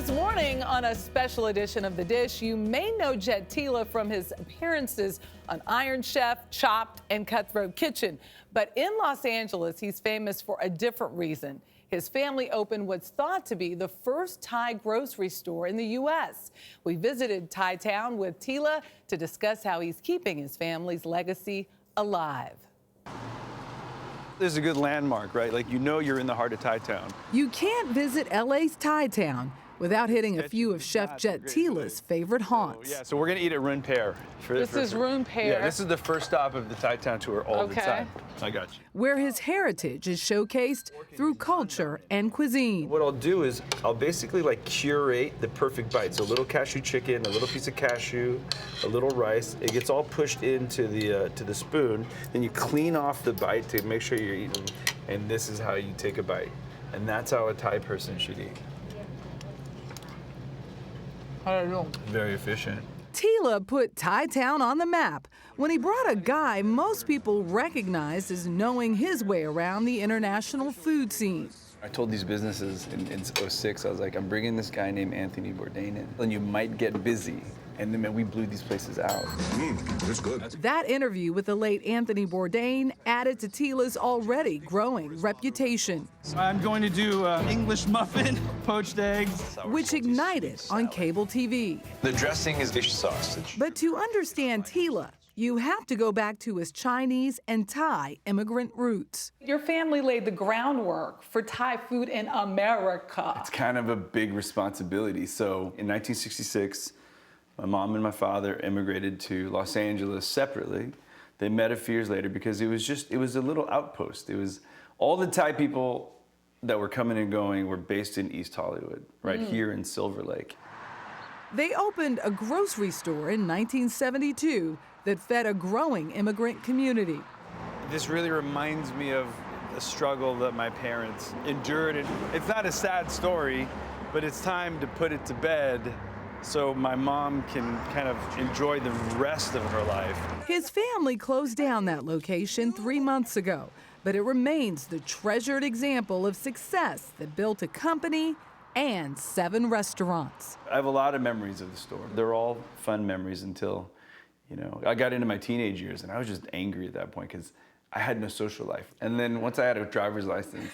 This morning on a special edition of The Dish, you may know Jet Tila from his appearances on Iron Chef, Chopped, and Cutthroat Kitchen. But in Los Angeles, he's famous for a different reason. His family opened what's thought to be the first Thai grocery store in the U.S. We visited Thai Town with Tila to discuss how he's keeping his family's legacy alive. This is a good landmark, right? Like, you know you're in the heart of Thai Town. You can't visit LA's Thai Town without hitting a few of Chef Jet Tila's favorite haunts. So we're gonna eat at Run Pear. This is Run Pear. Yeah, this is the first stop of the Thai Town tour all the time. I got you. Where his heritage is showcased through culture and cuisine. What I'll do is I'll basically like curate the perfect bite. So a little cashew chicken, a little piece of cashew, a little rice. It gets all pushed into the spoon. Then you clean off the bite to make sure you're eating. And this is how you take a bite. And that's how a Thai person should eat. I don't know. Very efficient. Tila put Thai Town on the map when he brought a guy most people recognized as knowing his way around the international food scene. I told these businesses in '06, I was like, I'm bringing this guy named Anthony Bourdain in, and you might get busy. And then we blew these places out. That's good. That interview with the late Anthony Bourdain added to Tila's already growing reputation. I'm going to do English muffin, poached eggs. Which ignited on cable TV. The dressing is fish sausage. But to understand Tila, you have to go back to his Chinese and Thai immigrant roots. Your family laid the groundwork for Thai food in America. It's kind of a big responsibility. So in 1966, my mom and my father immigrated to Los Angeles separately. They met a few years later because it was a little outpost. It was all the Thai people that were coming and going were based in East Hollywood, right here in Silver Lake. They opened a grocery store in 1972 that fed a growing immigrant community. This really reminds me of the struggle that my parents endured. And it's not a sad story, but it's time to put it to bed so my mom can kind of enjoy the rest of her life. His family closed down that location 3 months ago, but it remains the treasured example of success that built a company and 7 restaurants. I have a lot of memories of the store. They're all fun memories until, I got into my teenage years and I was just angry at that point because I had no social life. And then once I had a driver's license,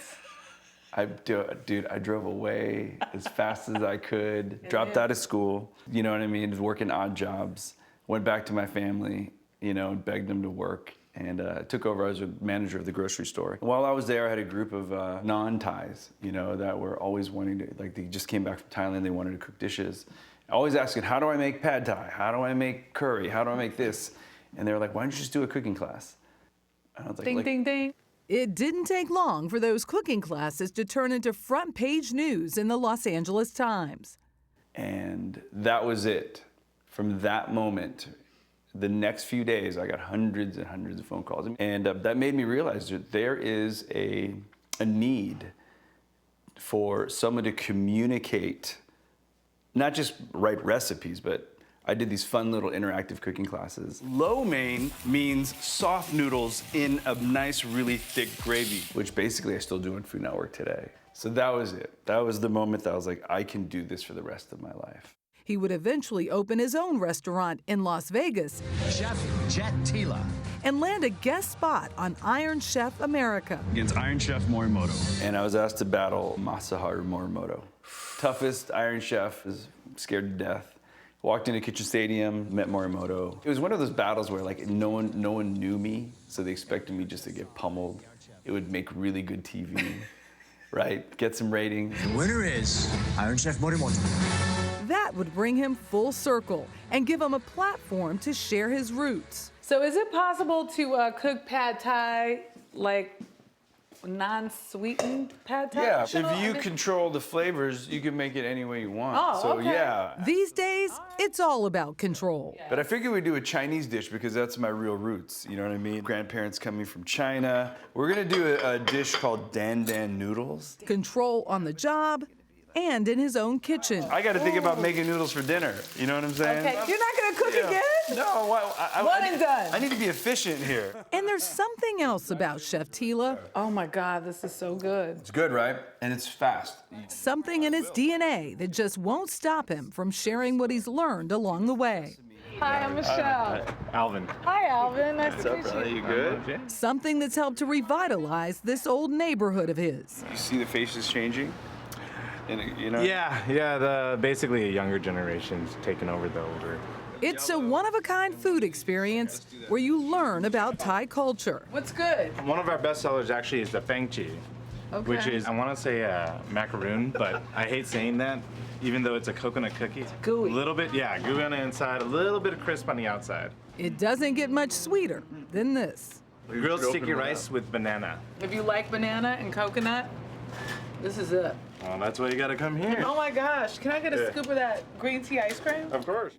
I drove away as fast as I could, dropped out of school, you know what I mean, working odd jobs, went back to my family, and begged them to work, and took over as a manager of the grocery store. While I was there, I had a group of non-Thais, that were always wanting to, like, they just came back from Thailand, they wanted to cook dishes. Always asking, how do I make pad thai? How do I make curry? How do I make this? And they were like, why don't you just do a cooking class? And I was like, ding, ding, ding. It didn't take long for those cooking classes to turn into front page news in the Los Angeles Times. And that was it. From that moment, the next few days, I got hundreds and hundreds of phone calls. And that made me realize that there is a need for someone to communicate, not just write recipes, but I did these fun little interactive cooking classes. Lo mein means soft noodles in a nice, really thick gravy, which basically I still do on Food Network today. So that was it. That was the moment that I was like, I can do this for the rest of my life. He would eventually open his own restaurant in Las Vegas. Chef Jet Tila. And land a guest spot on Iron Chef America. Against Iron Chef Morimoto. And I was asked to battle Masaharu Morimoto. Toughest Iron Chef, is scared to death. Walked into Kitchen Stadium, met Morimoto. It was one of those battles where like no one knew me, so they expected me just to get pummeled. It would make really good TV, right? Get some ratings. The winner is Iron Chef Morimoto. That would bring him full circle and give him a platform to share his roots. So is it possible to cook pad thai like non-sweetened pad thai? Yeah, if you control the flavors, you can make it any way you want. Oh, so okay. Yeah. These days, it's all about control. But I figured we'd do a Chinese dish because that's my real roots, you know what I mean? Grandparents coming from China. We're gonna do a dish called Dan Dan noodles. Control on the job and in his own kitchen. I gotta think about making noodles for dinner, you know what I'm saying? Okay, you're not gonna cook again? No, One and done. I need to be efficient here. And there's something else about Chef Tila. Oh my God, this is so good. It's good, right? And it's fast. Something in his DNA that just won't stop him from sharing what he's learned along the way. Hi, I'm Michelle. Alvin. Hi, Alvin. Nice to meet you. You good? Something that's helped to revitalize this old neighborhood of his. You see the faces changing? And, you know? Yeah, basically a younger generation's taken over the older. It's a one-of-a-kind food experience where you learn about Thai culture. What's good? One of our best sellers actually is the fang chi, which is, I want to say macaroon, but I hate saying that, even though it's a coconut cookie. Gooey. A little bit, yeah, gooey on the inside, a little bit of crisp on the outside. It doesn't get much sweeter than this. Grilled sticky rice with banana. If you like banana and coconut, this is it. Well, that's why you gotta come here. Oh my gosh, can I get a scoop of that green tea ice cream? Of course.